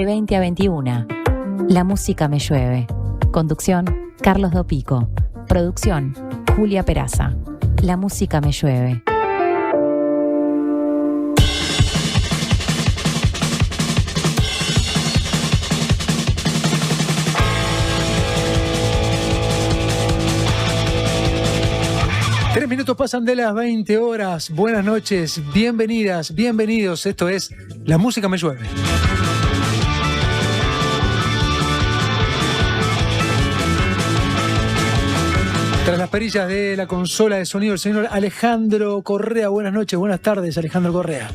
20 a 21. La música me llueve. Conducción, Carlos Dopico. Producción, Julia Peraza. La música me llueve. Minutos pasan de las 20 horas. Buenas noches, bienvenidas, bienvenidos. Esto es La Música Me Llueve. Tras las perillas de la consola de sonido, el señor Alejandro Correa. Buenas noches, buenas tardes, Alejandro Correa.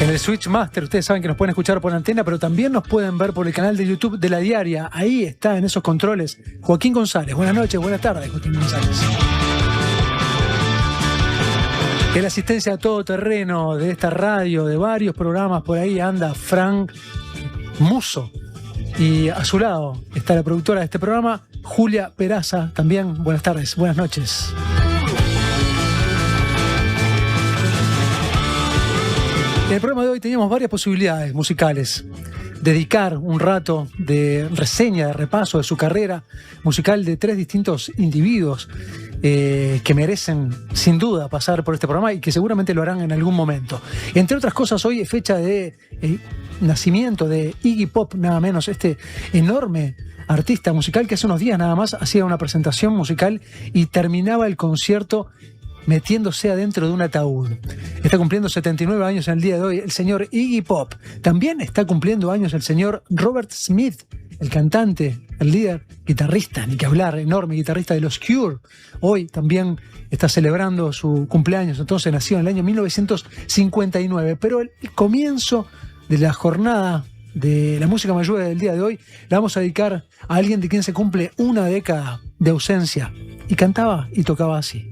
En el Switch Master, ustedes saben que nos pueden escuchar por antena, pero también nos pueden ver por el canal de YouTube de La Diaria. Ahí está, en esos controles, Joaquín González. Buenas noches, buenas tardes, Joaquín González. En la asistencia a todo terreno de esta radio, de varios programas, por ahí anda Frank Musso. Y a su lado está la productora de este programa, Julia Peraza. También, buenas tardes, buenas noches. En el programa de hoy teníamos varias posibilidades musicales. Dedicar un rato de reseña, de repaso de su carrera musical de tres distintos individuos que merecen sin duda pasar por este programa y que seguramente lo harán en algún momento. Entre otras cosas, hoy es fecha de nacimiento de Iggy Pop, nada menos, este enorme artista musical que hace unos días nada más hacía una presentación musical y terminaba el concierto metiéndose adentro de un ataúd. Está cumpliendo 79 años en el día de hoy el señor Iggy Pop. También está cumpliendo años el señor Robert Smith, el cantante, el líder, guitarrista, ni que hablar, enorme guitarrista de los Cure. Hoy también está celebrando su cumpleaños, entonces nació en el año 1959. Pero el comienzo de la jornada de La Música Me Llueve del día de hoy la vamos a dedicar a alguien de quien se cumple una década de ausencia. Y cantaba y tocaba así.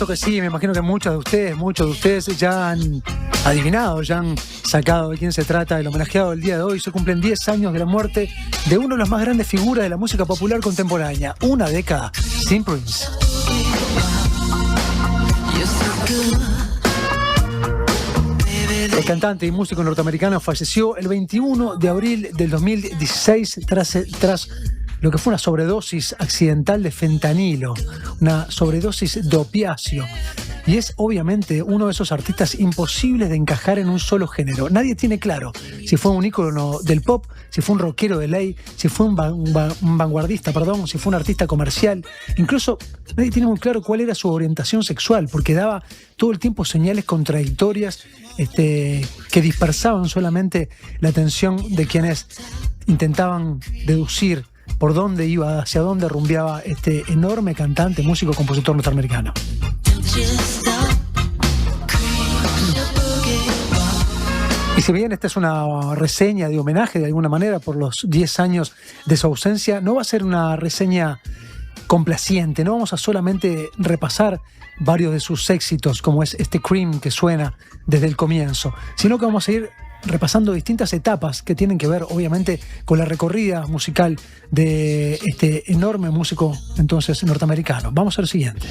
Que sí, me imagino que muchos de ustedes ya han adivinado, ya han sacado de quién se trata el homenajeado del día de hoy. Se cumplen 10 años de la muerte de uno de las más grandes figuras de la música popular contemporánea. Una década sin Prince. El cantante y músico norteamericano falleció el 21 de abril del 2016 tras lo que fue una sobredosis accidental de fentanilo, una sobredosis de opiáceo. Y es obviamente uno de esos artistas imposibles de encajar en un solo género. Nadie tiene claro si fue un ícono del pop, si fue un rockero de ley, si fue un vanguardista, si fue un artista comercial. Incluso nadie tiene muy claro cuál era su orientación sexual, porque daba todo el tiempo señales contradictorias que dispersaban solamente la atención de quienes intentaban deducir por dónde iba, hacia dónde rumbeaba este enorme cantante, músico, compositor norteamericano. Y si bien esta es una reseña de homenaje de alguna manera por los 10 años de su ausencia, no va a ser una reseña complaciente, no vamos a solamente repasar varios de sus éxitos, como es este Cream que suena desde el comienzo, sino que vamos a ir repasando distintas etapas que tienen que ver, obviamente, con la recorrida musical de este enorme músico entonces norteamericano. Vamos al siguiente.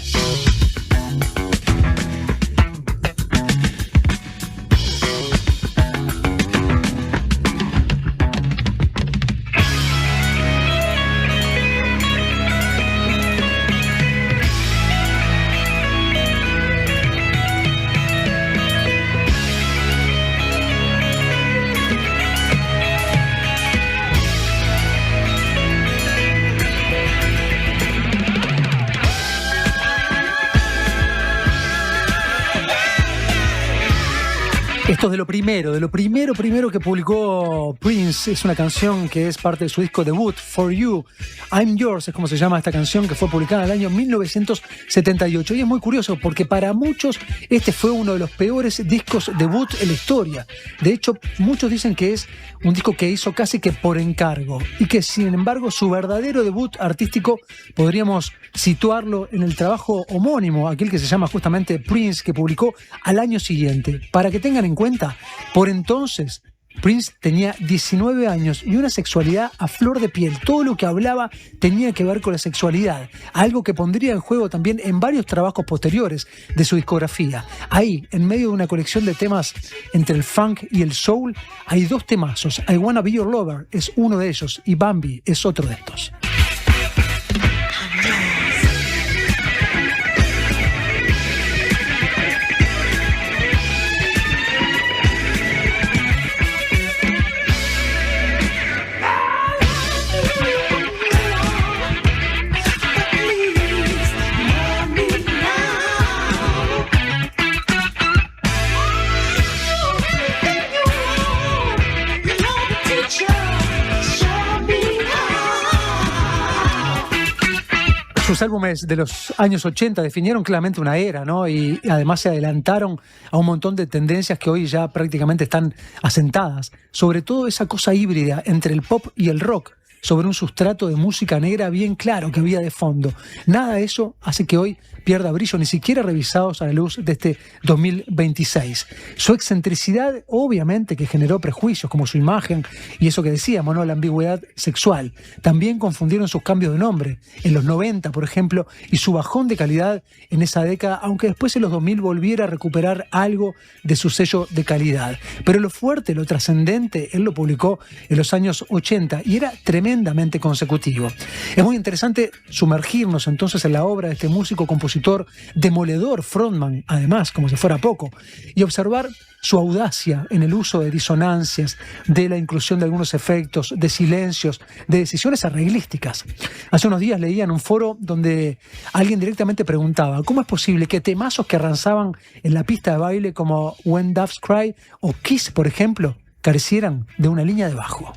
Esto es de lo primero que publicó Prince. Es una canción que es parte de su disco debut, For You, I'm Yours, es como se llama esta canción, que fue publicada en el año 1978. Y es muy curioso porque para muchos este fue uno de los peores discos debut en la historia. De hecho, muchos dicen que es un disco que hizo casi que por encargo y que sin embargo su verdadero debut artístico podríamos situarlo en el trabajo homónimo, aquel que se llama justamente Prince, que publicó al año siguiente. Para que tengan en cuenta, por entonces Prince tenía 19 años y una sexualidad a flor de piel. Todo lo que hablaba tenía que ver con la sexualidad, algo que pondría en juego también en varios trabajos posteriores de su discografía. Ahí, en medio de una colección de temas entre el funk y el soul, hay dos temazos. I Wanna Be Your Lover es uno de ellos y Bambi es otro de estos. Sus álbumes de los años 80 definieron claramente una era, ¿no? Y además se adelantaron a un montón de tendencias que hoy ya prácticamente están asentadas. Sobre todo esa cosa híbrida entre el pop y el rock, sobre un sustrato de música negra bien claro que había de fondo. Nada de eso hace que hoy pierda brillo, ni siquiera revisados a la luz de este 2026. Su excentricidad, obviamente, que generó prejuicios, como su imagen y eso que decíamos, ¿no? La ambigüedad sexual. También confundieron sus cambios de nombre, en los 90, por ejemplo, y su bajón de calidad en esa década, aunque después en los 2000 volviera a recuperar algo de su sello de calidad. Pero lo fuerte, lo trascendente, él lo publicó en los años 80 y era tremendamente consecutivo. Es muy interesante sumergirnos entonces en la obra de este músico, compositor, demoledor, frontman, además, como si fuera poco, y observar su audacia en el uso de disonancias, de la inclusión de algunos efectos, de silencios, de decisiones arreglísticas. Hace unos días leía en un foro donde alguien directamente preguntaba ¿cómo es posible que temazos que arranzaban en la pista de baile como When Doves Cry o Kiss, por ejemplo, carecieran de una línea de bajo?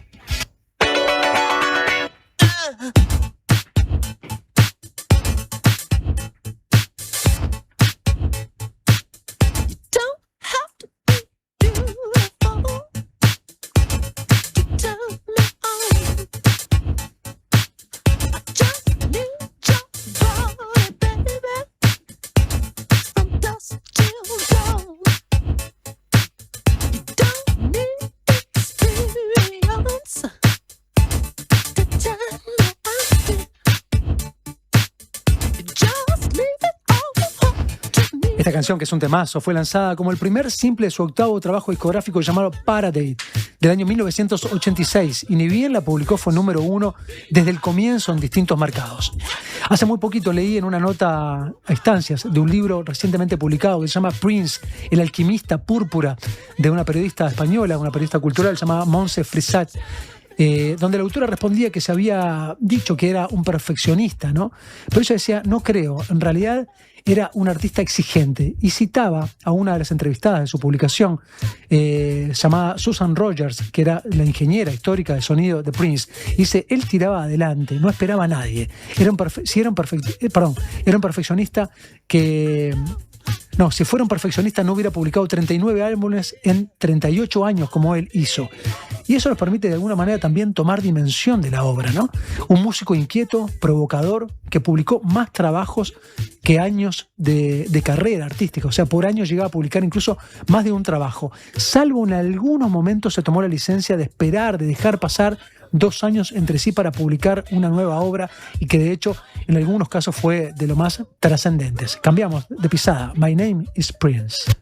Esta canción, que es un temazo, fue lanzada como el primer simple de su octavo trabajo discográfico llamado Paradise, del año 1986, y ni bien la publicó fue número 1 desde el comienzo en distintos mercados. Hace muy poquito leí en una nota a instancias de un libro recientemente publicado que se llama Prince, el alquimista púrpura, de una periodista española, una periodista cultural llamada Montse Frisat, donde la autora respondía que se había dicho que era un perfeccionista, ¿no? Pero ella decía, no creo, en realidad era un artista exigente, y citaba a una de las entrevistadas de su publicación, llamada Susan Rogers, que era la ingeniera histórica de sonido de Prince. Dice, él tiraba adelante, no esperaba a nadie. Era un perfeccionista que... No, si fuera un perfeccionista no hubiera publicado 39 álbumes en 38 años como él hizo. Y eso nos permite de alguna manera también tomar dimensión de la obra, ¿no? Un músico inquieto, provocador, que publicó más trabajos que años de carrera artística. O sea, por año llegaba a publicar incluso más de un trabajo. Salvo en algunos momentos se tomó la licencia de esperar, de dejar pasar 2 años entre sí para publicar una nueva obra, y que de hecho en algunos casos fue de lo más trascendentes. Cambiamos de pisada. My Name is Prince.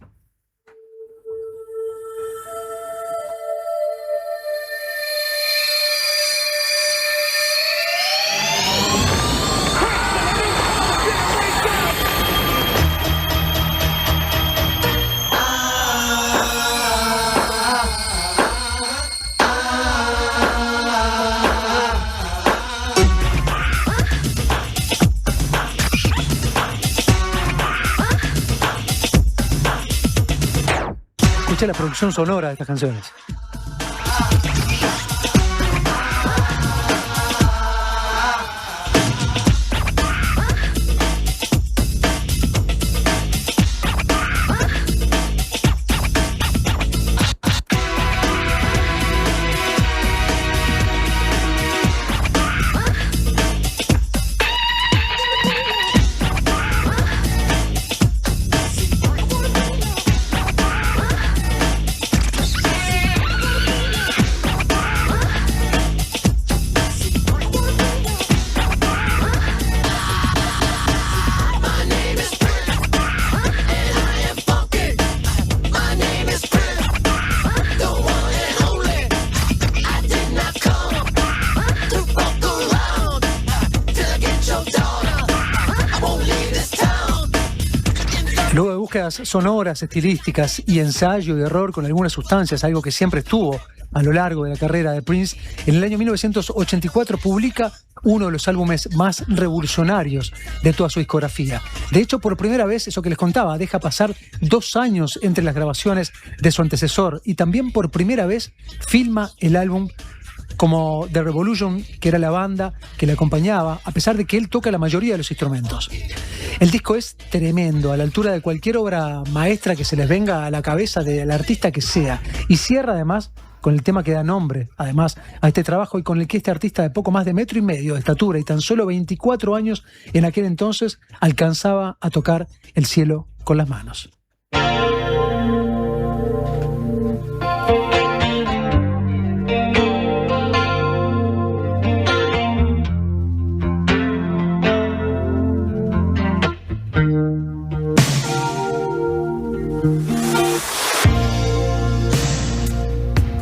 Escucha la producción sonora de estas canciones. Luego de búsquedas sonoras, estilísticas y ensayo y error con algunas sustancias, algo que siempre estuvo a lo largo de la carrera de Prince, en el año 1984 publica uno de los álbumes más revolucionarios de toda su discografía. De hecho, por primera vez, eso que les contaba, deja pasar 2 años entre las grabaciones de su antecesor y también por primera vez filma el álbum como The Revolution, que era la banda que le acompañaba, a pesar de que él toca la mayoría de los instrumentos. El disco es tremendo, a la altura de cualquier obra maestra que se les venga a la cabeza del artista que sea, y cierra además con el tema que da nombre, además, a este trabajo y con el que este artista de poco más de 1,5 metros de estatura y tan solo 24 años en aquel entonces alcanzaba a tocar el cielo con las manos.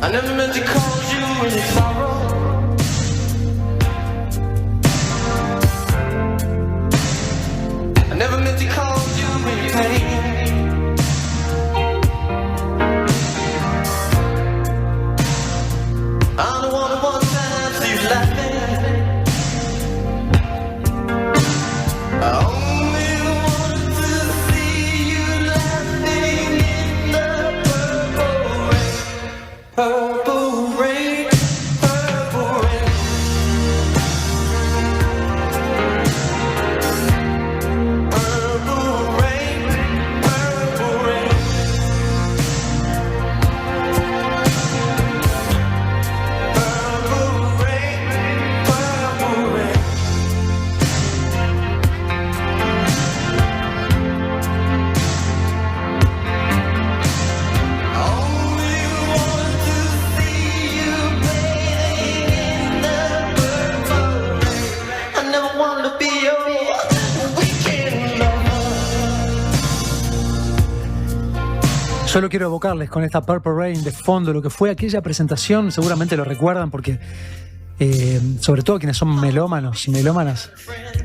I never meant to cause you any sorrow. I never meant to cause you any pain. I'm the one who wants to see you laughing. I only want to see you laughing in the purple rain. Purple rain, purple rain. Purple rain, purple rain. Purple rain, purple rain. Only want to see you bathing in the purple rain. I never wanted to be your weekend lover. Solo quiero evocarles con esta Purple Rain de fondo lo que fue aquella presentación, seguramente lo recuerdan porque sobre todo quienes son melómanos y melómanas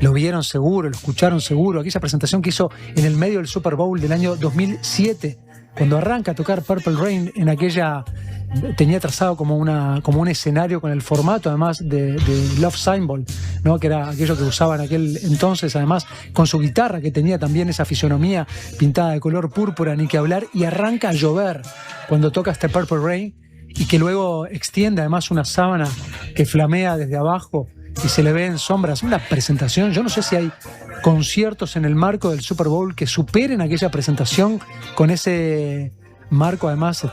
lo vieron seguro, lo escucharon seguro, aquella presentación que hizo en el medio del Super Bowl del año 2007, cuando arranca a tocar Purple Rain en aquella, tenía trazado como un escenario con el formato además de Love Symbol, ¿no? Que era aquello que usaban en aquel entonces, además con su guitarra que tenía también esa fisonomía pintada de color púrpura, ni que hablar, y arranca a llover cuando toca este Purple Rain y que luego extiende además una sábana que flamea desde abajo y se le ve en sombras. Una presentación, yo no sé si hay conciertos en el marco del Super Bowl que superen aquella presentación con ese marco además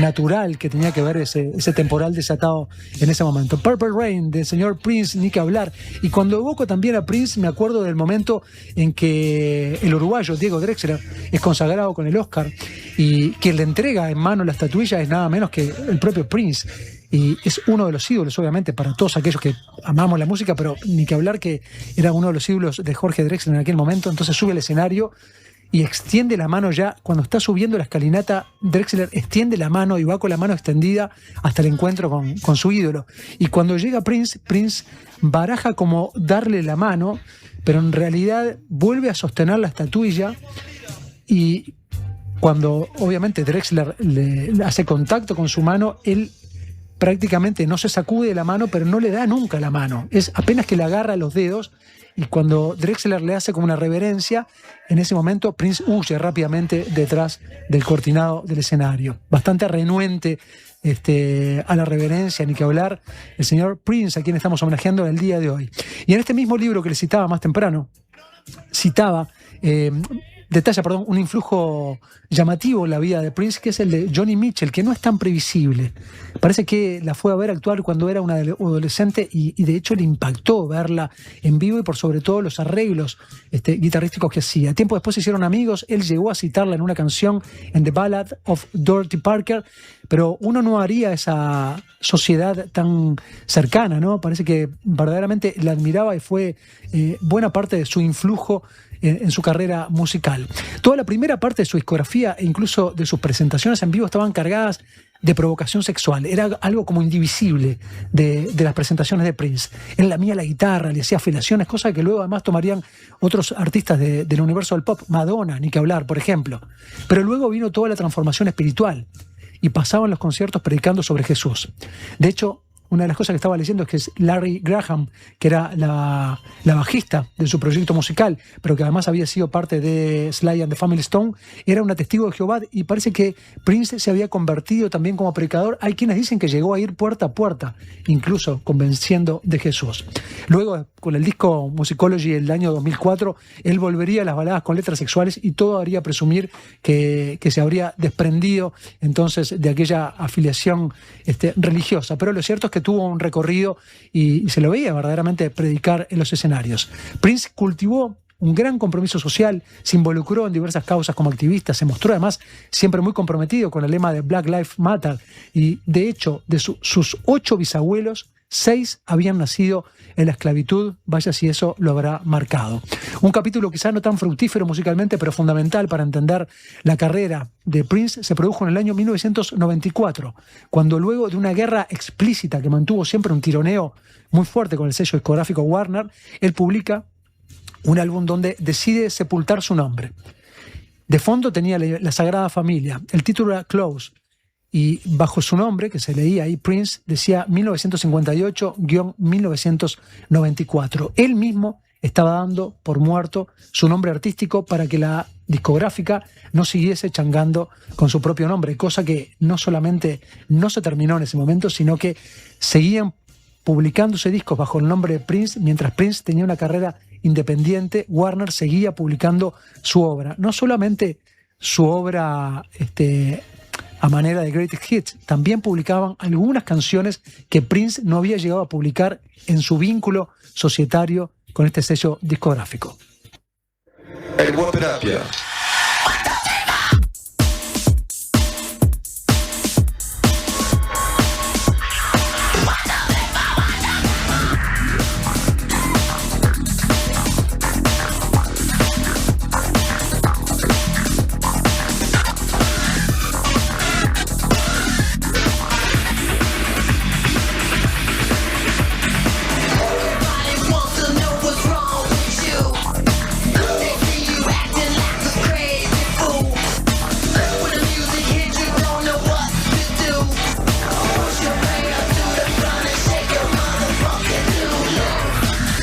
natural que tenía que ver ese temporal desatado en ese momento. Purple Rain del señor Prince, ni que hablar. Y cuando evoco también a Prince me acuerdo del momento en que el uruguayo Diego Drexler es consagrado con el Oscar y quien le entrega en mano la estatuilla es nada menos que el propio Prince. Y es uno de los ídolos, obviamente, para todos aquellos que amamos la música, pero ni que hablar que era uno de los ídolos de Jorge Drexler en aquel momento. Entonces sube al escenario y extiende la mano ya. Cuando está subiendo la escalinata, Drexler extiende la mano y va con la mano extendida hasta el encuentro con su ídolo. Y cuando llega Prince baraja como darle la mano, pero en realidad vuelve a sostener la estatuilla y cuando obviamente Drexler le hace contacto con su mano, él prácticamente no se sacude la mano, pero no le da nunca la mano. Es apenas que le agarra los dedos, y cuando Drexler le hace como una reverencia, en ese momento Prince huye rápidamente detrás del cortinado del escenario. Bastante renuente a la reverencia, ni que hablar, el señor Prince, a quien estamos homenajeando en el día de hoy. Y en este mismo libro que le citaba más temprano, detalla un influjo llamativo en la vida de Prince, que es el de Joni Mitchell, que no es tan previsible. Parece que la fue a ver actuar cuando era una adolescente y de hecho le impactó verla en vivo y por sobre todo los arreglos guitarrísticos que hacía. Tiempo después se hicieron amigos, él llegó a citarla en una canción en The Ballad of Dorothy Parker, pero uno no haría esa sociedad tan cercana, ¿no? Parece que verdaderamente la admiraba y fue buena parte de su influjo en su carrera musical. Toda la primera parte de su discografía e incluso de sus presentaciones en vivo estaban cargadas de provocación sexual. Era algo como indivisible de las presentaciones de Prince. Él lamía la guitarra, le hacía afinaciones, cosas que luego además tomarían otros artistas del universo del pop, Madonna, ni que hablar, por ejemplo. Pero luego vino toda la transformación espiritual y pasaban los conciertos predicando sobre Jesús. De hecho, una de las cosas que estaba leyendo es que Larry Graham, que era la bajista de su proyecto musical, pero que además había sido parte de Sly and the Family Stone, era un testigo de Jehová y parece que Prince se había convertido también como predicador. Hay quienes dicen que llegó a ir puerta a puerta, incluso convenciendo de Jesús. Luego, con el disco Musicology del año 2004, él volvería a las baladas con letras sexuales y todo haría presumir que se habría desprendido entonces de aquella afiliación religiosa. Pero lo cierto es que tuvo un recorrido y se lo veía verdaderamente predicar en los escenarios. Prince cultivó un gran compromiso social, se involucró en diversas causas como activista, se mostró además siempre muy comprometido con el lema de Black Lives Matter y de hecho de sus 8 bisabuelos, 6 habían nacido en la esclavitud, vaya si eso lo habrá marcado. Un capítulo quizá no tan fructífero musicalmente, pero fundamental para entender la carrera de Prince se produjo en el año 1994, cuando luego de una guerra explícita que mantuvo siempre un tironeo muy fuerte con el sello discográfico Warner, él publica un álbum donde decide sepultar su nombre. De fondo tenía la Sagrada Familia, el título era Close, y bajo su nombre, que se leía ahí, Prince, decía 1958-1994. Él mismo estaba dando por muerto su nombre artístico para que la discográfica no siguiese changando con su propio nombre, cosa que no solamente no se terminó en ese momento, sino que seguían publicándose discos bajo el nombre de Prince, mientras Prince tenía una carrera independiente. Warner seguía publicando su obra, no solamente su obra a manera de greatest hits, también publicaban algunas canciones que Prince no había llegado a publicar en su vínculo societario con este sello discográfico. Hey, whip it up, yeah.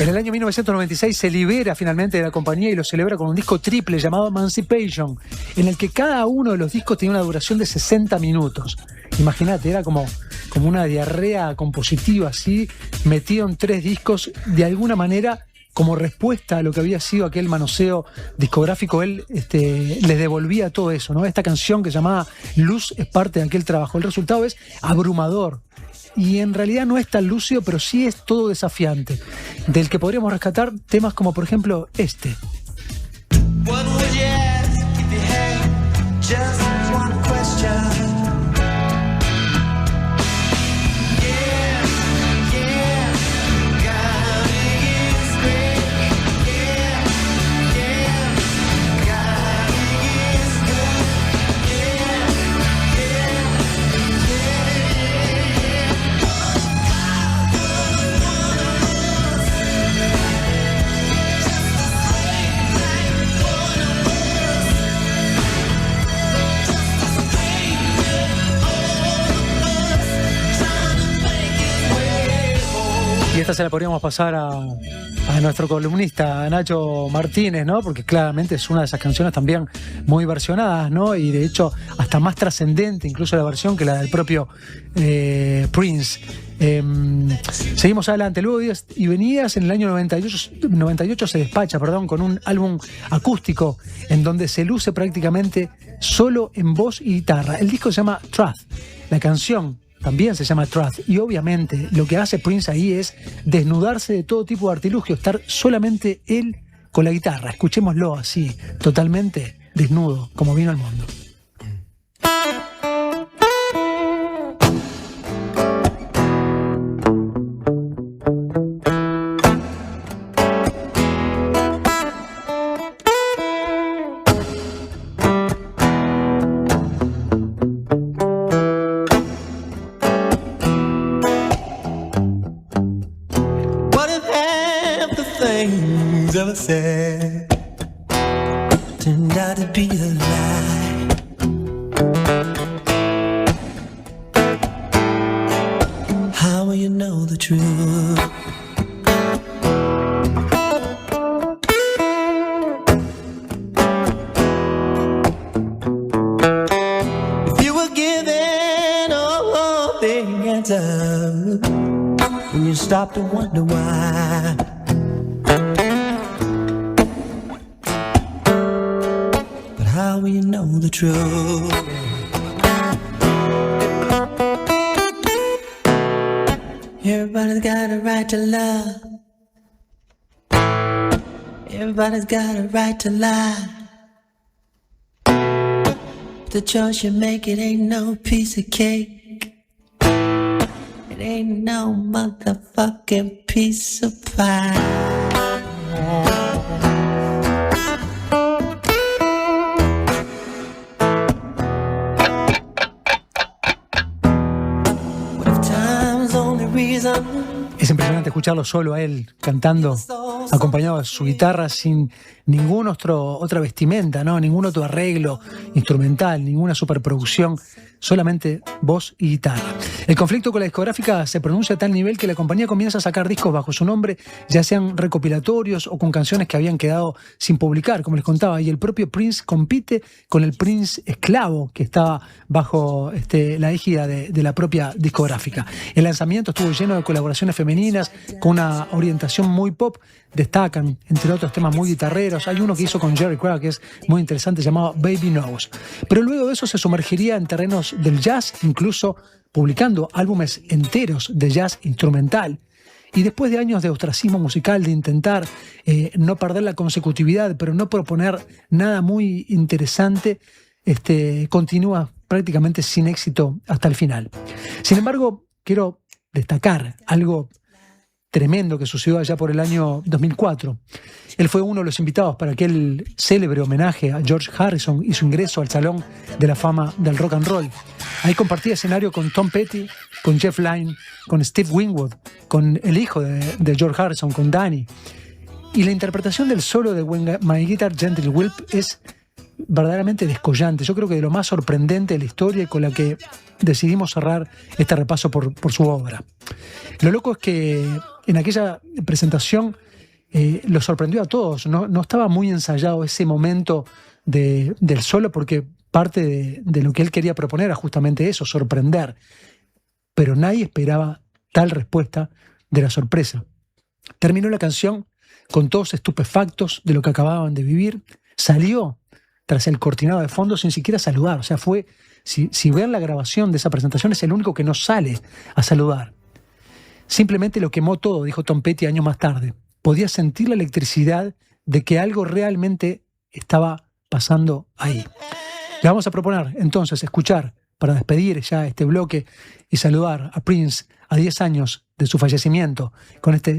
En el año 1996 se libera finalmente de la compañía y lo celebra con un disco triple llamado Emancipation, en el que cada uno de los discos tenía una duración de 60 minutos. Imagínate, era como una diarrea compositiva así, metido en 3 discos, de alguna manera como respuesta a lo que había sido aquel manoseo discográfico. Él les devolvía todo eso, ¿no? Esta canción que se llamaba Luz es parte de aquel trabajo. El resultado es abrumador. Y en realidad no es tan lúcido, pero sí es todo desafiante, del que podríamos rescatar temas como por ejemplo este. What would you ask if you had just one question? Yeah, yeah, God is great. Yeah, yeah, God is good. Yeah, yeah, yeah, yeah. Y esta se la podríamos pasar a nuestro columnista Nacho Martínez, ¿no? Porque claramente es una de esas canciones también muy versionadas, ¿no? Y de hecho hasta más trascendente incluso la versión que la del propio Prince. Seguimos adelante. Luego de Idas y Venidas, en el año 98 se despacha, con un álbum acústico en donde se luce prácticamente solo en voz y guitarra. El disco se llama Truth. La canción también se llama Truth. Y obviamente lo que hace Prince ahí es desnudarse de todo tipo de artilugio, estar solamente él con la guitarra. Escuchémoslo así, totalmente desnudo, como vino al mundo. Ever said turned out to be a lie. How will you know the truth? If you were given all the answers, when you stop to wonder why. How will you know the truth? Everybody's got a right to love. Everybody's got a right to lie. The choice you make, it ain't no piece of cake. It ain't no motherfucking piece of pie. Es impresionante escucharlo solo a él cantando, acompañado de su guitarra, sin ninguna otra vestimenta, ¿no? Ningún otro arreglo instrumental, ninguna superproducción, solamente voz y guitarra. El conflicto con la discográfica se pronuncia a tal nivel que la compañía comienza a sacar discos bajo su nombre, ya sean recopilatorios o con canciones que habían quedado sin publicar, como les contaba, y el propio Prince compite con el Prince esclavo que estaba bajo la égida de la propia discográfica. El lanzamiento estuvo lleno de colaboraciones femeninas con una orientación muy pop. Destacan, entre otros, temas muy guitarreros. Hay uno que hizo con Jerry Craig que es muy interesante, llamado Baby Knows. Pero luego de eso se sumergiría en terrenos del jazz, incluso publicando álbumes enteros de jazz instrumental. Y después de años de ostracismo musical, de intentar no perder la consecutividad, pero no proponer nada muy interesante, continúa prácticamente sin éxito hasta el final. Sin embargo, quiero destacar algo tremendo que sucedió allá por el año 2004. Él fue uno de los invitados para aquel célebre homenaje a George Harrison y su ingreso al Salón de la Fama del Rock and Roll. Ahí compartía escenario con Tom Petty, con Jeff Lynne, con Steve Winwood, con el hijo de George Harrison, con Danny. Y la interpretación del solo de When My Guitar Gently Weeps es verdaderamente descollante. Yo creo que de lo más sorprendente de la historia y con la que decidimos cerrar este repaso por su obra. Lo loco es que en aquella presentación lo sorprendió a todos. No estaba muy ensayado ese momento del solo, porque parte de lo que él quería proponer era justamente eso, sorprender. Pero nadie esperaba tal respuesta de la sorpresa. Terminó la canción con todos estupefactos de lo que acababan de vivir. Salió tras el cortinado de fondo sin siquiera saludar. O sea, fue, si ven la grabación de esa presentación, es el único que no sale a saludar. Simplemente lo quemó todo, dijo Tom Petty años más tarde. Podía sentir la electricidad de que algo realmente estaba pasando ahí. Le vamos a proponer entonces escuchar, para despedir ya este bloque y saludar a Prince a 10 años de su fallecimiento, con este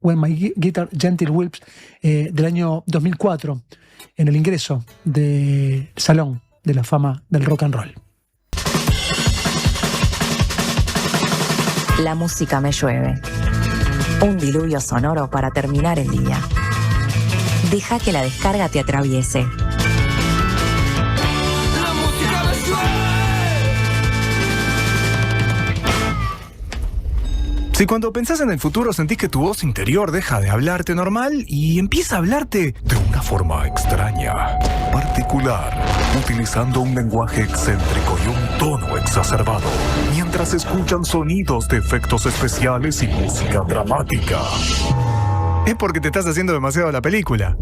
When My Guitar Gently Weeps del año 2004, en el ingreso del Salón de la Fama del Rock and Roll. La música me llueve. Un diluvio sonoro para terminar el día. Deja que la descarga te atraviese. Si cuando pensás en el futuro sentís que tu voz interior deja de hablarte normal y empieza a hablarte de una forma extraña, particular, utilizando un lenguaje excéntrico y un tono exacerbado, mientras escuchan sonidos de efectos especiales y música dramática, es porque te estás haciendo demasiado la película.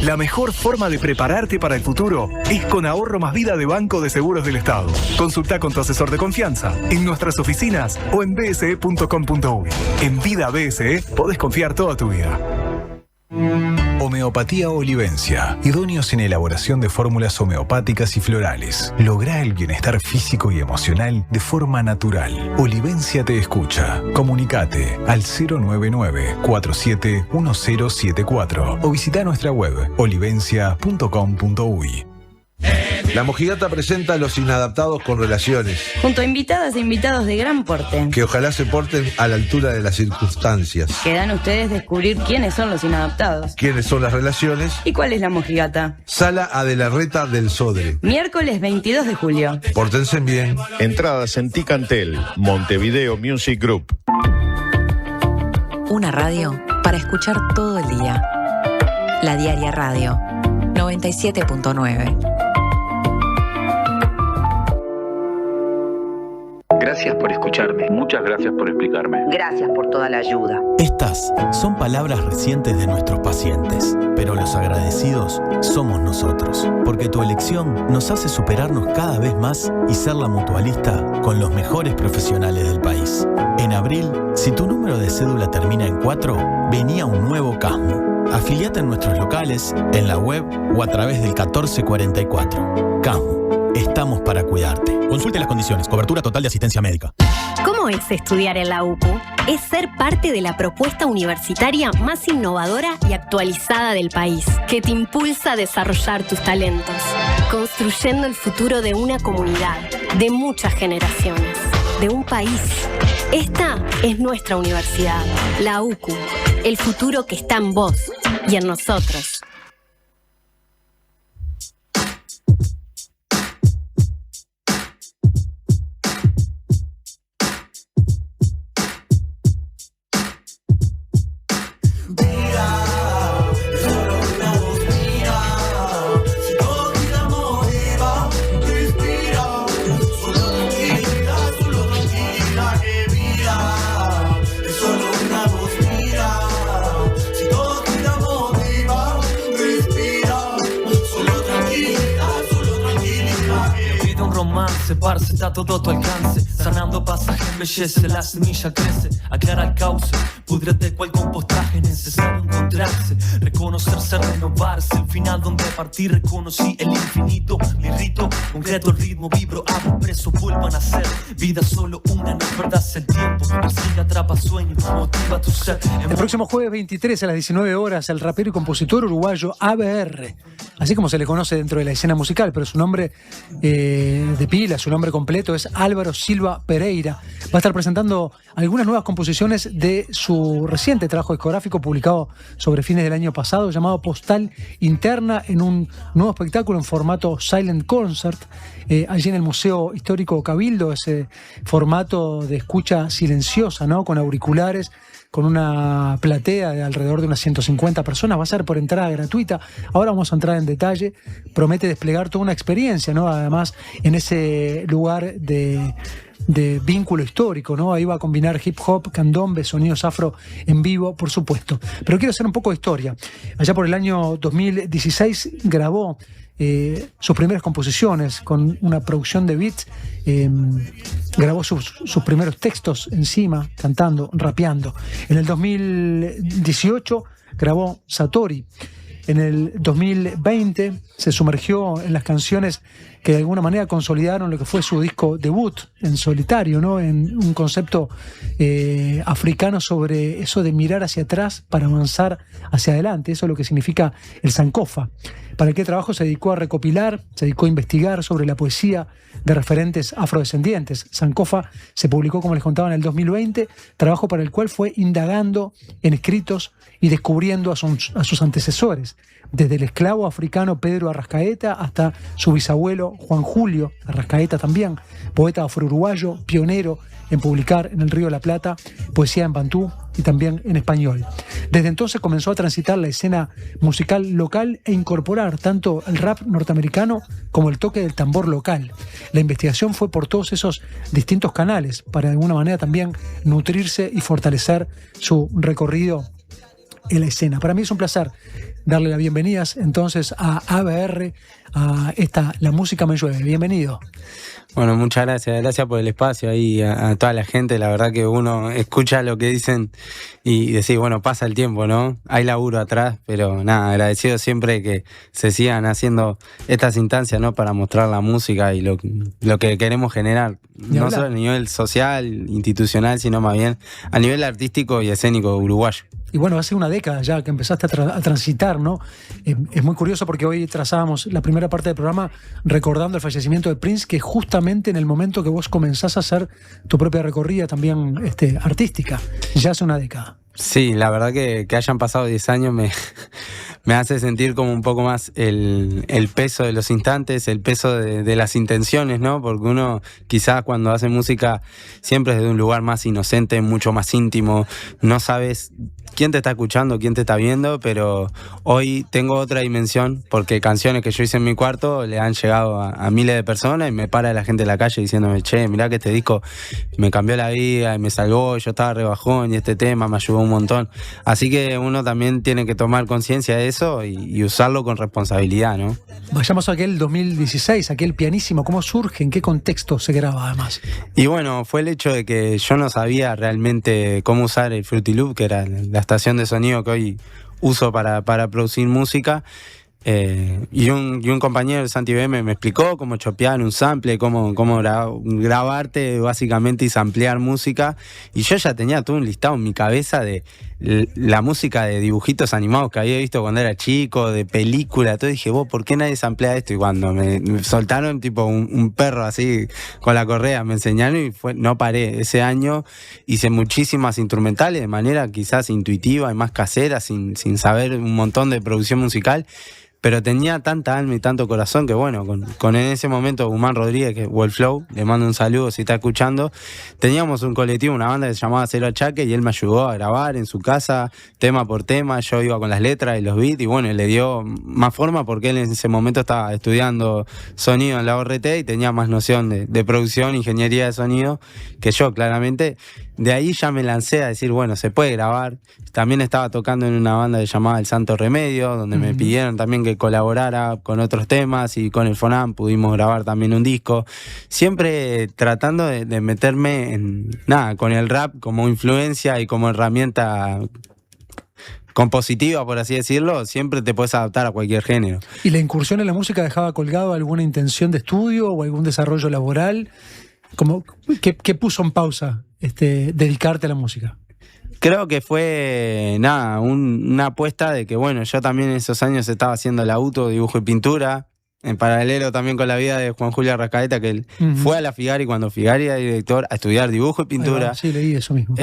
La mejor forma de prepararte para el futuro es con Ahorro Más Vida de Banco de Seguros del Estado. Consulta con tu asesor de confianza en nuestras oficinas o en bse.com.uy. En Vida BSE podés confiar toda tu vida. Homeopatía Olivencia, idóneos en elaboración de fórmulas homeopáticas y florales. Lográ el bienestar físico y emocional de forma natural. Olivencia te escucha. Comunicate al 099-471074 o visita nuestra web olivencia.com.uy. La Mojigata presenta a Los Inadaptados con Relaciones, junto a invitadas e invitados de gran porte, que ojalá se porten a la altura de las circunstancias. Quedan ustedes descubrir quiénes son los inadaptados, ¿Quiénes son las relaciones? y cuál es la mojigata. Sala Adelarreta del Sodre. Miércoles 22 de julio. Pórtense bien. Entradas en Ticantel, Montevideo Music Group. Una radio para escuchar todo el día. La Diaria Radio 97.9. Gracias por escucharme. Muchas gracias por explicarme. Gracias por toda la ayuda. Estas son palabras recientes de nuestros pacientes, pero los agradecidos somos nosotros, porque tu elección nos hace superarnos cada vez más y ser la mutualista con los mejores profesionales del país. En abril, si tu número de cédula termina en 4, venía un nuevo CASMU. Afiliate en nuestros locales, en la web o a través del 1444. CASMU, estamos para cuidarte. Consulte las condiciones. Cobertura total de asistencia médica. ¿Cómo es estudiar en la UCU? Es ser parte de la propuesta universitaria más innovadora y actualizada del país, que te impulsa a desarrollar tus talentos, construyendo el futuro de una comunidad, de muchas generaciones, de un país. Esta es nuestra universidad, la UCU, el futuro que está en vos y en nosotros. Parce, está todo a tu alcance. Sanando pasaje, embellece, la semilla crece. Aclara el cauce, púdrete cual compostaje. Necesario encontrarse, reconocerse, renovarse. El final donde partí, reconocí el infinito. Mi rito, concreto el ritmo, vibro, abro preso, vuelvan a ser. Vida solo una, no perdas el tiempo. Persigue, atrapa sueños, motiva tu ser. El próximo jueves 23 a las 19 horas, el rapero y compositor uruguayo ABR, así como se le conoce dentro de la escena musical, pero su nombre de pila, su nombre completo es Álvaro Silva Pereira, va a estar presentando algunas nuevas composiciones de su reciente trabajo discográfico publicado sobre fines del año pasado, llamado Postal Interna, en un nuevo espectáculo en formato Silent Concert, allí en el Museo Histórico Cabildo, ese formato de escucha silenciosa, ¿no? Con auriculares, con una platea de alrededor de unas 150 personas, va a ser por entrada gratuita. Ahora vamos a entrar en detalle. Promete desplegar toda una experiencia, ¿no? Además, en ese lugar de vínculo histórico, ¿no? Ahí va a combinar hip hop, candombe, sonidos afro en vivo, por supuesto. Pero quiero hacer un poco de historia. Allá por el año 2016 grabó sus primeras composiciones con una producción de beats, grabó sus primeros textos encima, cantando, rapeando. En el 2018 grabó Satori. En el 2020 se sumergió en las canciones que de alguna manera consolidaron lo que fue su disco debut en solitario, ¿no? En un concepto africano sobre eso de mirar hacia atrás para avanzar hacia adelante. Eso es lo que significa el sankofa. para el que trabajo se dedicó a recopilar, se dedicó a investigar sobre la poesía de referentes afrodescendientes. Sankofa se publicó, como les contaba, en el 2020, trabajo para el cual fue indagando en escritos y descubriendo a sus antecesores, desde el esclavo africano Pedro Arrascaeta hasta su bisabuelo Juan Julio Arrascaeta también, poeta afro-uruguayo, pionero en publicar en el Río de la Plata poesía en bantú y también en español. Desde entonces comenzó a transitar la escena musical local e incorporar tanto el rap norteamericano como el toque del tambor local. La investigación fue por todos esos distintos canales para de alguna manera también nutrirse y fortalecer su recorrido en la escena. Para mí es un placer darle las bienvenidas entonces a ABR, a La Música Me Llueve. Bienvenido. Bueno, muchas gracias por el espacio ahí a toda la gente. La verdad que uno escucha lo que dicen y decís, bueno, pasa el tiempo, ¿no? Hay laburo atrás, pero nada, agradecido siempre que se sigan haciendo estas instancias, ¿no? Para mostrar la música y lo que queremos generar, no solo a nivel social, institucional, sino más bien a nivel artístico y escénico uruguayo. Y bueno, hace una década ya que empezaste a transitar, ¿no? Es muy curioso porque hoy trazábamos la primera parte del programa recordando el fallecimiento de Prince, que justamente en el momento que vos comenzás a hacer tu propia recorrida también artística, ya hace una década. Sí, la verdad que hayan pasado 10 años me hace sentir como un poco más el peso de los instantes, el peso de las intenciones, ¿no? Porque uno quizás cuando hace música siempre es desde un lugar más inocente, mucho más íntimo, no sabes quién te está escuchando, quién te está viendo, pero hoy tengo otra dimensión porque canciones que yo hice en mi cuarto le han llegado a miles de personas y me para la gente en la calle diciéndome, che, mirá que este disco me cambió la vida y me salvó, yo estaba re bajón y este tema me ayudó un montón. Así que uno también tiene que tomar conciencia de eso y usarlo con responsabilidad, ¿no? Vayamos a aquel 2016, aquel pianísimo, ¿cómo surge? ¿En qué contexto se graba además? Y bueno, fue el hecho de que yo no sabía realmente cómo usar el Fruity Loop, que era la estación de sonido que hoy uso para producir música. Y un compañero de Santi BM me explicó cómo chopear un sample, cómo grabarte básicamente y samplear música, y yo ya tenía todo un listado en mi cabeza de la música de dibujitos animados que había visto cuando era chico, de película, todo. Dije, vos, ¿por qué nadie samplea esto? Y cuando me soltaron tipo un perro así con la correa, me enseñaron y no paré. Ese año hice muchísimas instrumentales de manera quizás intuitiva y más casera, sin saber un montón de producción musical. Pero tenía tanta alma y tanto corazón que bueno, con en ese momento Guzmán Rodríguez, que es Flow, le mando un saludo si está escuchando, teníamos un colectivo, una banda que se llamaba Cero Achaque, y él me ayudó a grabar en su casa, tema por tema, yo iba con las letras y los beats, y bueno, le dio más forma porque él en ese momento estaba estudiando sonido en la ORT y tenía más noción de producción, ingeniería de sonido que yo, claramente. De ahí ya me lancé a decir, bueno, se puede grabar. También estaba tocando en una banda que se llamaba El Santo Remedio, donde me pidieron también que colaborara con otros temas, y con el Fonam pudimos grabar también un disco. Siempre tratando de meterme con el rap como influencia y como herramienta compositiva, por así decirlo. Siempre te puedes adaptar a cualquier género. ¿Y la incursión en la música dejaba colgado alguna intención de estudio o algún desarrollo laboral? ¿Qué puso en pausa dedicarte a la música? Creo que fue una apuesta de que bueno, yo también en esos años estaba haciendo el auto, dibujo y pintura, en paralelo también con la vida de Juan Julio Arrascaeta, que él fue a la Figari cuando Figari era director a estudiar dibujo y pintura. Sí, leí eso mismo.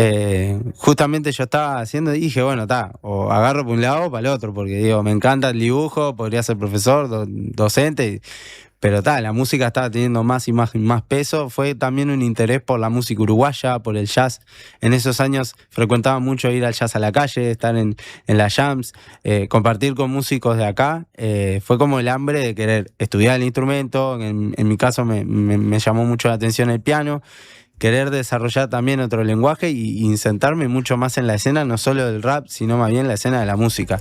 Justamente yo estaba haciendo y dije, bueno, o agarro por un lado o para el otro, porque digo, me encanta el dibujo, podría ser profesor, docente, pero la música estaba teniendo más y más peso. Fue también un interés por la música uruguaya, por el jazz. En esos años frecuentaba mucho ir al jazz a la calle, estar en las jams, compartir con músicos de acá. Fue como el hambre de querer estudiar el instrumento. En mi caso me llamó mucho la atención el piano. Querer desarrollar también otro lenguaje y insertarme mucho más en la escena, no solo del rap, sino más bien la escena de la música.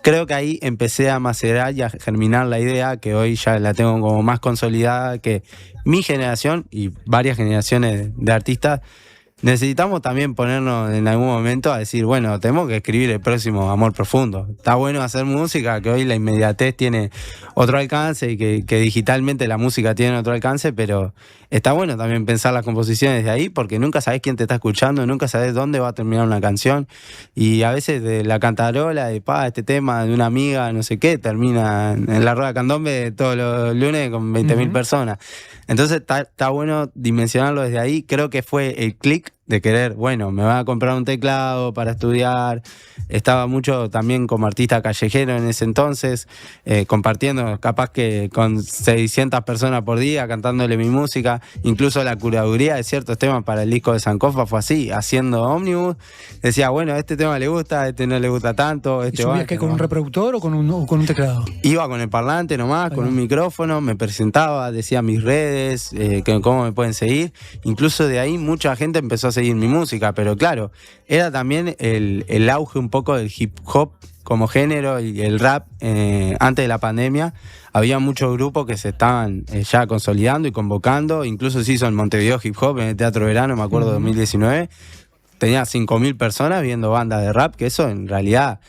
Creo que ahí empecé a macerar y a germinar la idea, que hoy ya la tengo como más consolidada, que mi generación y varias generaciones de artistas necesitamos también ponernos en algún momento a decir, bueno, tenemos que escribir el próximo Amor Profundo. Está bueno hacer música, que hoy la inmediatez tiene otro alcance y que digitalmente la música tiene otro alcance, pero está bueno también pensar las composiciones de ahí, porque nunca sabés quién te está escuchando, nunca sabés dónde va a terminar una canción, y a veces de la cantarola de este tema de una amiga, no sé qué, termina en la rueda candombe todos los lunes con 20.000 personas. Entonces está bueno dimensionarlo desde ahí. Creo que fue el click de querer, bueno, me voy a comprar un teclado para estudiar. Estaba mucho también como artista callejero en ese entonces, compartiendo capaz que con 600 personas por día, cantándole mi música. Incluso la curaduría de ciertos temas para el disco de Sankofa fue así, haciendo ómnibus. Decía, bueno, este tema le gusta, este no le gusta tanto. ¿Y subías que con un reproductor o con un teclado? Iba con el parlante nomás, con un micrófono, me presentaba, decía mis redes, cómo me pueden seguir. Incluso de ahí mucha gente empezó a seguir mi música, pero claro, era también el auge un poco del hip hop como género y el rap. Antes de la pandemia había muchos grupos que se estaban ya consolidando y convocando. Incluso se hizo en Montevideo Hip Hop en el Teatro Verano, me acuerdo, 2019. Tenía 5.000 personas viendo bandas de rap, que eso en realidad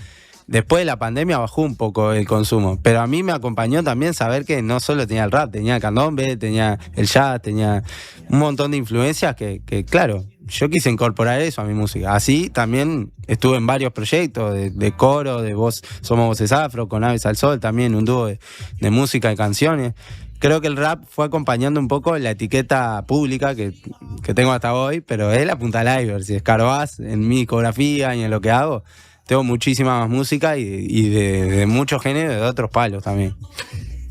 después de la pandemia bajó un poco el consumo, pero a mí me acompañó también saber que no solo tenía el rap, tenía el candombe, tenía el jazz, tenía un montón de influencias que claro, yo quise incorporar eso a mi música. Así también estuve en varios proyectos de coro, de voz, Somos Voces Afro, con Aves al Sol, también un dúo de música y canciones. Creo que el rap fue acompañando un poco la etiqueta pública que tengo hasta hoy, pero es la punta del iceberg. Si escarbás en mi discografía y en lo que hago, tengo muchísima más música y de muchos géneros, de otros palos también.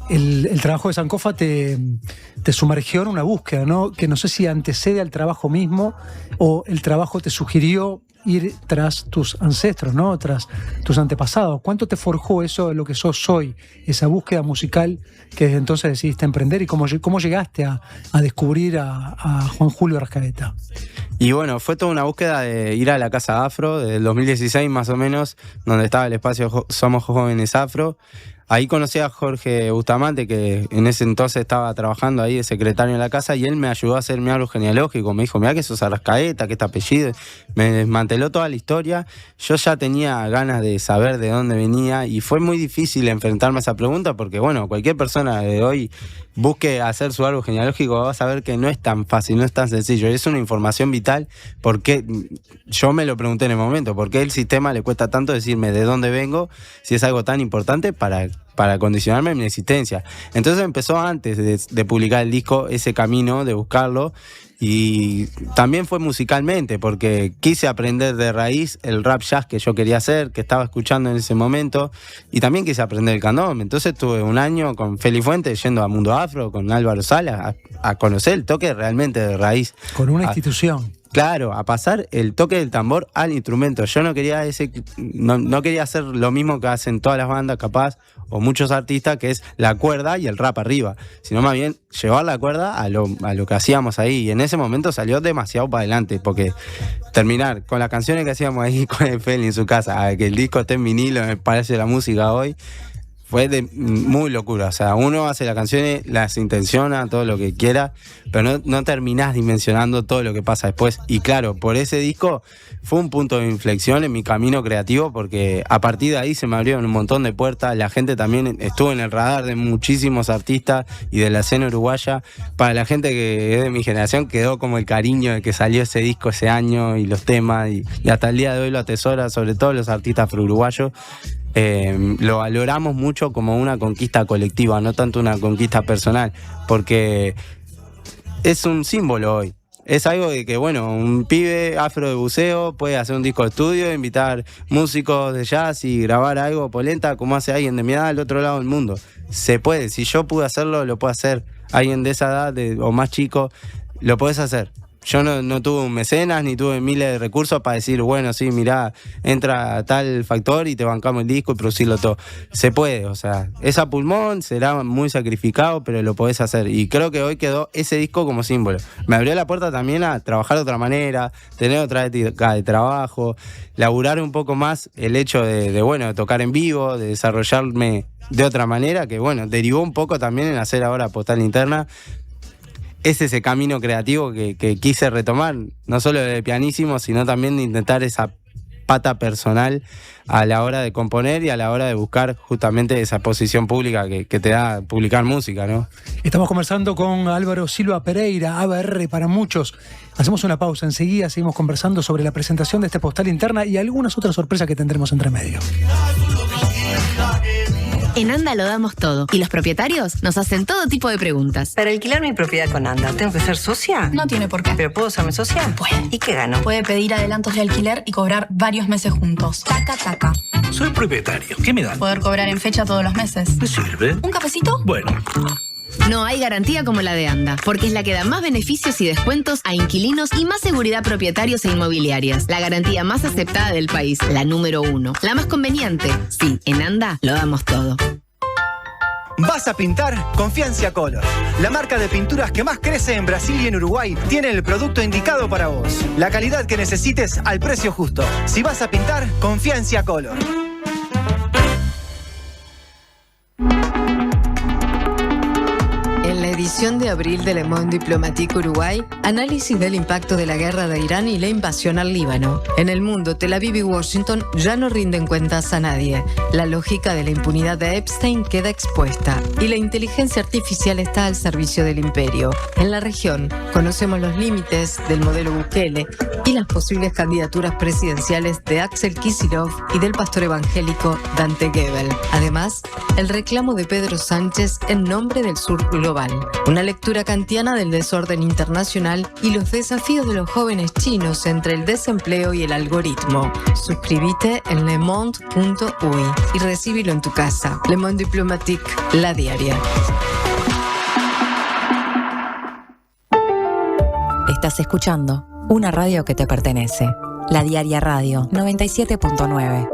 El trabajo de Sankofa te sumergió en una búsqueda, ¿no? Que no sé si antecede al trabajo mismo o el trabajo te sugirió ir tras tus ancestros, ¿no? Tras tus antepasados. ¿Cuánto te forjó eso de lo que sos hoy? Esa búsqueda musical que desde entonces decidiste emprender, y cómo llegaste a descubrir a Juan Julio Rascaeta. Y bueno, fue toda una búsqueda de ir a la Casa Afro, del 2016 más o menos, donde estaba el espacio Somos Jóvenes Afro. Ahí conocí a Jorge Bustamante, que en ese entonces estaba trabajando ahí de secretario en la casa, y él me ayudó a hacer mi árbol genealógico. Me dijo, mirá que sos Arrascaeta, que este apellido. Me desmanteló toda la historia. Yo ya tenía ganas de saber de dónde venía, y fue muy difícil enfrentarme a esa pregunta, porque bueno, cualquier persona de hoy busque hacer su árbol genealógico va a saber que no es tan fácil, no es tan sencillo. Es una información vital, porque yo me lo pregunté en el momento, ¿por qué el sistema le cuesta tanto decirme de dónde vengo si es algo tan importante para condicionarme mi existencia? Entonces empezó antes de publicar el disco ese camino de buscarlo, y también fue musicalmente, porque quise aprender de raíz el rap jazz que yo quería hacer, que estaba escuchando en ese momento, y también quise aprender el candombe. Entonces estuve un año con Feli Fuentes yendo a Mundo Afro, con Álvaro Sala, a conocer el toque realmente de raíz. Con una institución. Claro, a pasar el toque del tambor al instrumento. Yo no quería no quería hacer lo mismo que hacen todas las bandas, capaz, o muchos artistas, que es la cuerda y el rap arriba, sino más bien llevar la cuerda a lo que hacíamos ahí. Y en ese momento salió demasiado para adelante, porque terminar con las canciones que hacíamos ahí con el Feli en su casa, a que el disco esté en vinilo en el Palacio de la Música hoy, fue muy locura. O sea, uno hace las canciones, las intenciona, todo lo que quiera, pero no terminás dimensionando todo lo que pasa después. Y claro, por ese disco fue un punto de inflexión en mi camino creativo, porque a partir de ahí se me abrieron un montón de puertas. La gente también estuvo en el radar de muchísimos artistas y de la escena uruguaya. Para la gente que es de mi generación, quedó como el cariño de que salió ese disco ese año y los temas, y hasta el día de hoy lo atesora, sobre todo los artistas afro-uruguayos. Lo valoramos mucho como una conquista colectiva, no tanto una conquista personal, porque es un símbolo hoy. Es algo de que, bueno, un pibe afro de buceo puede hacer un disco de estudio, invitar músicos de jazz y grabar algo polenta, como hace alguien de mi edad al otro lado del mundo. Se puede. Si yo pude hacerlo, lo puede hacer alguien de esa edad o más chico. Lo podés hacer. Yo no tuve un mecenas ni tuve miles de recursos para decir, bueno, sí, mirá, entra tal factor y te bancamos el disco y producirlo todo. Se puede, o sea, es a pulmón, será muy sacrificado, pero lo podés hacer. Y creo que hoy quedó ese disco como símbolo. Me abrió la puerta también a trabajar de otra manera, tener otra ética de trabajo, laburar un poco más el hecho de tocar en vivo, de desarrollarme de otra manera, que bueno, derivó un poco también en hacer ahora Postal Interna. Es ese camino creativo que quise retomar, no solo de pianísimo, sino también de intentar esa pata personal a la hora de componer y a la hora de buscar justamente esa posición pública que te da publicar música, ¿no? Estamos conversando con Álvaro Silva Pereira, ABR para muchos. Hacemos una pausa, enseguida seguimos conversando sobre la presentación de este postal interna y algunas otras sorpresas que tendremos entre medio. En Anda lo damos todo y los propietarios nos hacen todo tipo de preguntas. Para alquilar mi propiedad con Anda, ¿tengo que ser socia? No tiene por qué. ¿Pero puedo serme socia? Puede. ¿Y qué gano? Puede pedir adelantos de alquiler y cobrar varios meses juntos. Taca, taca. Soy propietario. ¿Qué me dan? Poder cobrar en fecha todos los meses. ¿Me sirve? ¿Un cafecito? Bueno. No hay garantía como la de Anda, porque es la que da más beneficios y descuentos a inquilinos y más seguridad a propietarios e inmobiliarias. La garantía más aceptada del país, la número 1. La más conveniente. Sí, en Anda lo damos todo. ¿Vas a pintar? Confía en Ciacolor. La marca de pinturas que más crece en Brasil y en Uruguay tiene el producto indicado para vos. La calidad que necesites al precio justo. Si vas a pintar, confía en Ciacolor. En la edición de abril de Le Monde Diplomatique Uruguay, análisis del impacto de la guerra de Irán y la invasión al Líbano. En el mundo, Tel Aviv y Washington ya no rinden cuentas a nadie. La lógica de la impunidad de Epstein queda expuesta y la inteligencia artificial está al servicio del imperio. En la región, conocemos los límites del modelo Bukele y las posibles candidaturas presidenciales de Axel Kicillof y del pastor evangélico Dante Gebel. Además, el reclamo de Pedro Sánchez en nombre del sur global. Una lectura kantiana del desorden internacional y los desafíos de los jóvenes chinos entre el desempleo y el algoritmo. Suscríbete en lemonde.uy y recíbelo en tu casa. Le Monde Diplomatique, la diaria. Estás escuchando una radio que te pertenece. La Diaria Radio 97.9.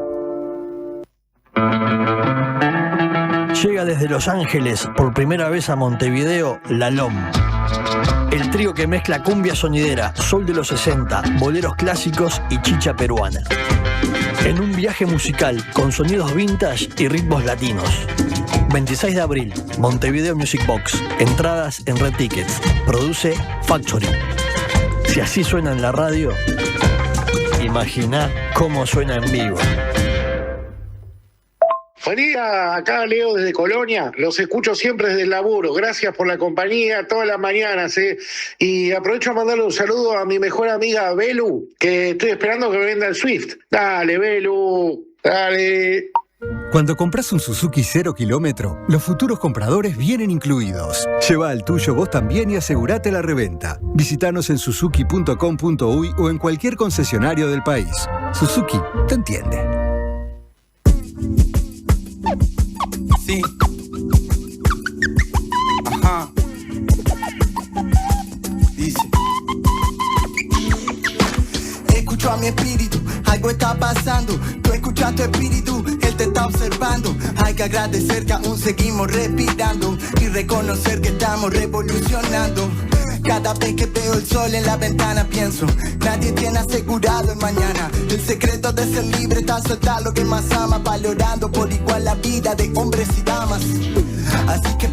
Llega desde Los Ángeles por primera vez a Montevideo La LOM. El trío que mezcla cumbia sonidera, soul de los 60, boleros clásicos y chicha peruana. En un viaje musical con sonidos vintage y ritmos latinos. 26 de abril, Montevideo Music Box. Entradas en Red Tickets. Produce Factory. Si así suena en la radio, imagina cómo suena en vivo. Buen día, acá Leo desde Colonia, los escucho siempre desde el laburo, gracias por la compañía todas las mañanas, y aprovecho a mandarle un saludo a mi mejor amiga Belu, que estoy esperando que me venda el Swift. Dale Belu, dale. Cuando compras un Suzuki 0 kilómetro, los futuros compradores vienen incluidos. Lleva el tuyo vos también y asegurate la reventa. Visítanos en suzuki.com.uy o en cualquier concesionario del país. Suzuki te entiende. Sí. Ajá. Dice. Escucho a mi espíritu, algo está pasando. Tú escuchas tu espíritu, él te está observando. Hay que agradecer que aún seguimos respirando y reconocer que estamos revolucionando. Cada vez que veo el sol en la ventana pienso, nadie tiene asegurado el mañana. El secreto de ser libre está soltar lo que más ama, valorando por igual la vida de hombres y damas. Así que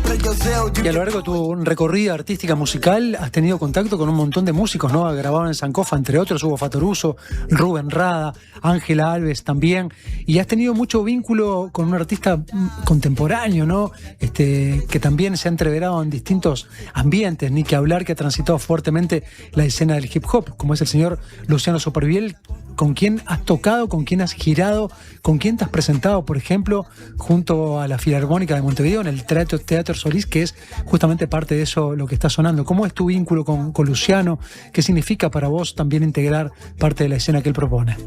y a lo largo de tu recorrida artística musical has tenido contacto con un montón de músicos, ¿no? Grabaron en Sankofa, entre otros, Hugo Fatoruso, Rubén Rada, Ángela Alves también. Y has tenido mucho vínculo con un artista contemporáneo, ¿no? Que también se ha entreverado en distintos ambientes, ni que hablar, que ha transitado fuertemente la escena del hip hop, como es el señor Luciano Supervielle. ¿Con quién has tocado? ¿Con quién has girado? ¿Con quién te has presentado, por ejemplo, junto a la Filarmónica de Montevideo en el Teatro Solís, que es justamente parte de eso lo que está sonando? ¿Cómo es tu vínculo con Luciano? ¿Qué significa para vos también integrar parte de la escena que él propone?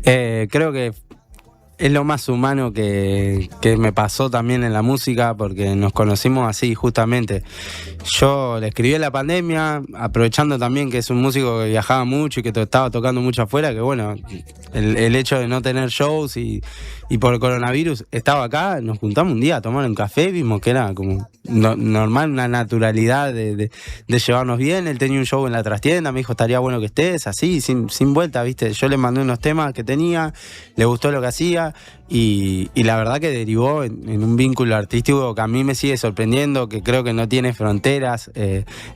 Creo que es lo más humano que me pasó también en la música, porque nos conocimos así justamente. Yo le escribí en la pandemia, aprovechando también que es un músico que viajaba mucho y que estaba tocando mucho afuera, que bueno, el hecho de no tener shows y por el coronavirus estaba acá, nos juntamos un día a tomar un café, vimos que era como normal, una naturalidad de llevarnos bien. Él tenía un show en la trastienda, me dijo estaría bueno que estés, así, sin vuelta, ¿viste? Yo le mandé unos temas que tenía, le gustó lo que hacía y la verdad que derivó en un vínculo artístico que a mí me sigue sorprendiendo, que creo que no tiene fronteras.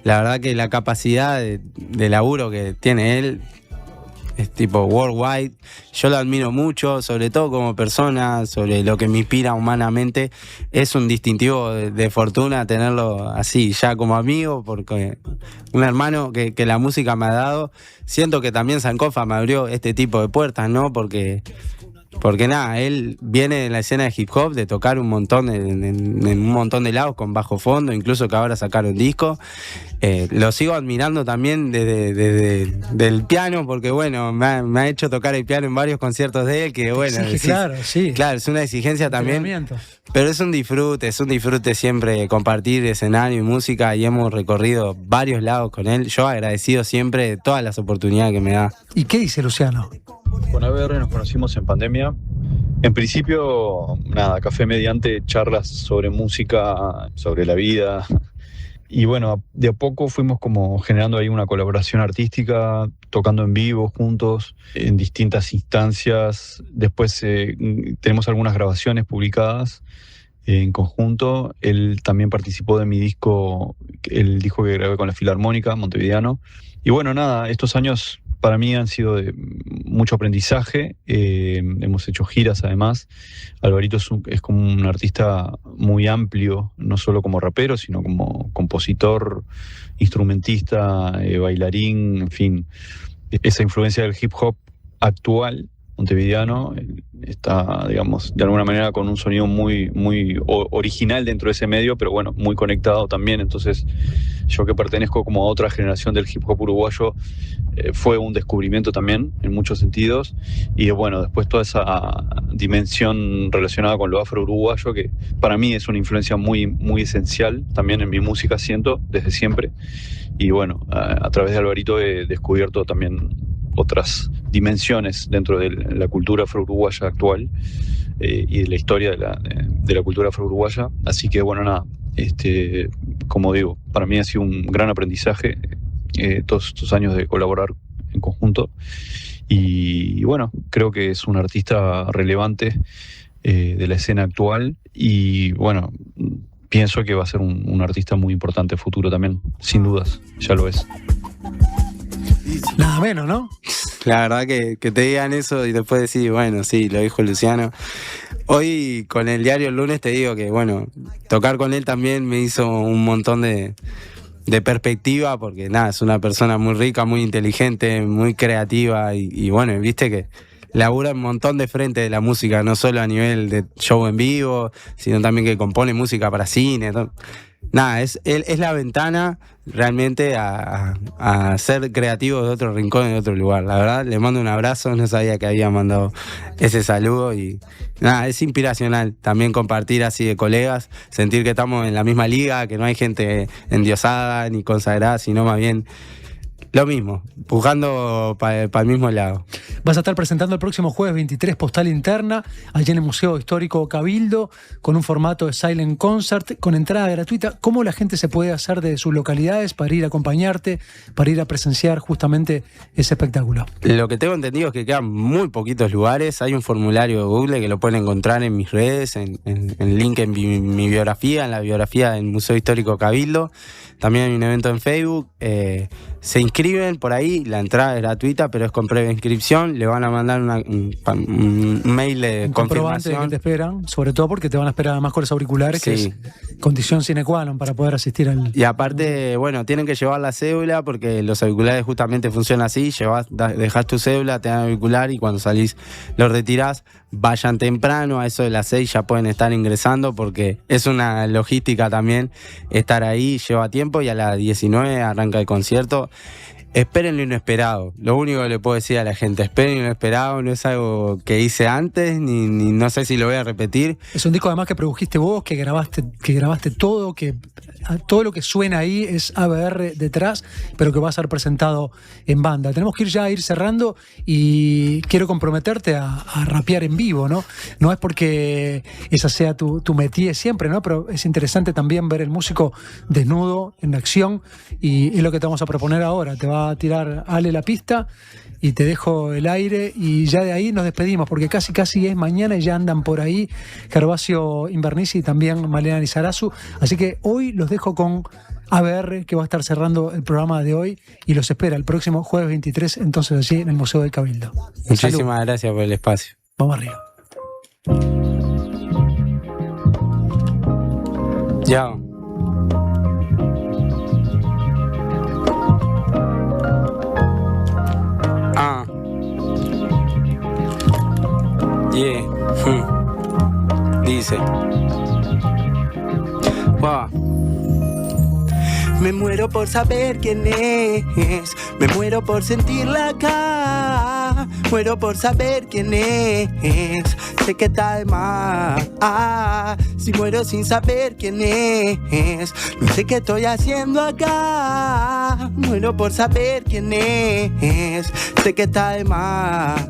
La verdad que la capacidad de laburo que tiene él es tipo worldwide. Yo lo admiro mucho, sobre todo como persona, sobre lo que me inspira humanamente. Es un distintivo de fortuna tenerlo así, ya como amigo, porque un hermano que la música me ha dado. Siento que también Sankofa me abrió este tipo de puertas, ¿no? Porque nada, él viene de la escena de hip hop, de tocar un montón en un montón de lados con bajo fondo, incluso que ahora sacaron disco. Lo sigo admirando también desde el piano, porque bueno, me ha hecho tocar el piano en varios conciertos de él, que bueno, Claro, es una exigencia también, pero es un disfrute siempre compartir escenario y música, y hemos recorrido varios lados con él. Yo agradecido siempre de todas las oportunidades que me da. ¿Y qué dice Luciano? Con ABR nos conocimos en pandemia. En principio, nada, café mediante, charlas sobre música, sobre la vida. Y bueno, de a poco fuimos como generando ahí una colaboración artística, tocando en vivo juntos, en distintas instancias. Después tenemos algunas grabaciones publicadas en conjunto. Él también participó de mi disco, el disco que grabé con la Filarmónica Montevideano. Y bueno, nada, estos años para mí han sido de mucho aprendizaje. Hemos hecho giras además. Alvarito es como un artista muy amplio, no solo como rapero, sino como compositor, instrumentista, bailarín, en fin. Esa influencia del hip hop actual montevideano está, digamos, de alguna manera con un sonido muy, muy original dentro de ese medio, pero bueno, muy conectado también. Entonces, yo que pertenezco como a otra generación del hip hop uruguayo, fue un descubrimiento también, en muchos sentidos. Y bueno, después toda esa dimensión relacionada con lo afro-uruguayo, que para mí es una influencia muy, muy esencial también en mi música, siento, desde siempre. Y bueno, a través de Alvarito he descubierto también otras dimensiones dentro de la cultura afro-uruguaya actual y de la historia de la cultura afro-uruguaya. Así que bueno, nada, como digo, para mí ha sido un gran aprendizaje todos estos años de colaborar en conjunto. Y bueno, creo que es un artista relevante de la escena actual y bueno, pienso que va a ser un artista muy importante futuro también, sin dudas, ya lo es. Nada menos, ¿no? La verdad que te digan eso y después decir, bueno, sí, lo dijo Luciano. Hoy con el diario El Lunes te digo que, bueno, tocar con él también me hizo un montón de perspectiva, porque nada, es una persona muy rica, muy inteligente, muy creativa y bueno, viste que labura un montón de frente de la música, no solo a nivel de show en vivo, sino también que compone música para cine. Nada, es la ventana realmente a ser creativo de otro rincón, de otro lugar. La verdad, le mando un abrazo, no sabía que había mandado ese saludo y nada, es inspiracional también compartir así de colegas, sentir que estamos en la misma liga, que no hay gente endiosada ni consagrada, sino más bien lo mismo, buscando para el mismo lado. Vas a estar presentando el próximo jueves 23 Postal Interna, allí en el Museo Histórico Cabildo, con un formato de silent concert, con entrada gratuita. ¿Cómo la gente se puede hacer de sus localidades para ir a acompañarte, para ir a presenciar justamente ese espectáculo? Lo que tengo entendido es que quedan muy poquitos lugares. Hay un formulario de Google que lo pueden encontrar en mis redes, en link en mi biografía, en la biografía del Museo Histórico Cabildo. También hay un evento en Facebook. Se inscriben por ahí, la entrada es gratuita, pero es con previa inscripción. Le van a mandar un mail de confirmación. Que te esperan, sobre todo porque te van a esperar además con los auriculares, sí, que es condición sine qua non para poder asistir al... Y aparte, bueno, tienen que llevar la cédula porque los auriculares justamente funcionan así. Dejás tu cédula, te dan auricular y cuando salís lo retirás. Vayan temprano, a eso de las 6 ya pueden estar ingresando porque es una logística también estar ahí, lleva tiempo y a las 19 arranca el concierto. Esperen lo inesperado, lo único que le puedo decir a la gente, esperen lo inesperado, no es algo que hice antes, ni no sé si lo voy a repetir. Es un disco además que produjiste vos, que grabaste todo, que todo lo que suena ahí es ABR detrás, pero que va a ser presentado en banda. Tenemos que ir cerrando y quiero comprometerte a rapear en vivo, ¿no? No es porque esa sea tu métier siempre, ¿no? Pero es interesante también ver el músico desnudo, en acción, y es lo que te vamos a proponer ahora. Te va va a tirar Ale la pista y te dejo el aire y ya de ahí nos despedimos porque casi es mañana y ya andan por ahí Gervasio Invernici y también Malena Lizarazu. Así que hoy los dejo con ABR, que va a estar cerrando el programa de hoy y los espera el próximo jueves 23, entonces allí en el Museo del Cabildo. Muchísimas gracias por el espacio. Vamos arriba. Chao. Yeah. Dice. Wow. Me muero por saber quién es, me muero por sentirla acá, muero por saber quién es, sé que está de más. Si muero sin saber quién es, no sé qué estoy haciendo acá, muero por saber quién es, sé que está de más.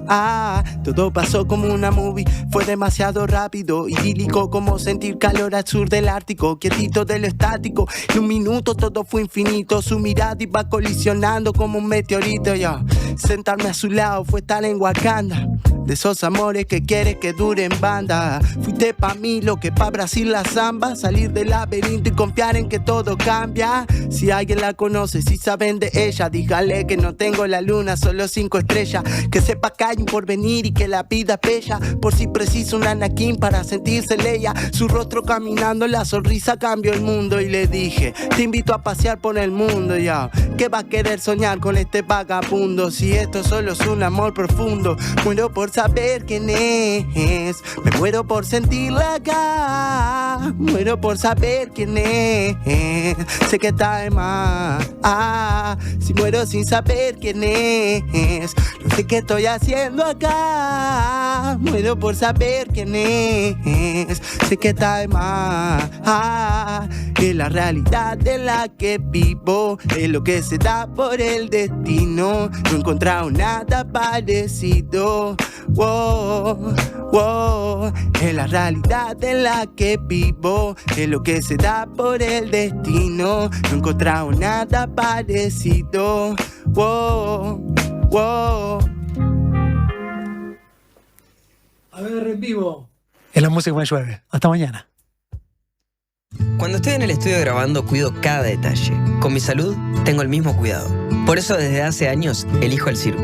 Todo pasó como una movie, fue demasiado rápido, idílico como sentir calor al sur del Ártico, quietito de lo estático, en un minuto todo fue infinito, su mirada iba colisionando como un meteorito. Yo, sentarme a su lado fue estar en Wakanda, de esos amores que quieres que duren banda. Fuiste pa' mí lo que pa' Brasil la samba, salir del laberinto y confiar en que todo cambia. Si alguien la conoce, si saben de ella, dígale que no tengo la luna, solo 5 estrellas, que sepa que hay un porvenir y que la vida es bella, por si preciso un Anakin para sentirse Leia. Su rostro caminando, la sonrisa cambió el mundo y le dije, te invito a pasear por el mundo, ya. ¿Qué va a querer soñar con este vagabundo? Si esto solo es un amor profundo, muero por saber quién es, me muero por sentirla acá, muero por saber quién es, sé que está de más. Si muero sin saber quién es, no sé qué estoy haciendo acá, muero por saber quién es, sé que está de más. Es la realidad de la que vivo, es lo que se da por el destino, no he encontrado nada parecido. Wow, wow, es la realidad en la que vivo, es lo que se da por el destino, no he encontrado nada parecido. Wow, wow. A ver, en vivo. En la música me llueve. Hasta mañana. Cuando estoy en el estudio grabando, cuido cada detalle. Con mi salud, tengo el mismo cuidado. Por eso, desde hace años, elijo el Circo.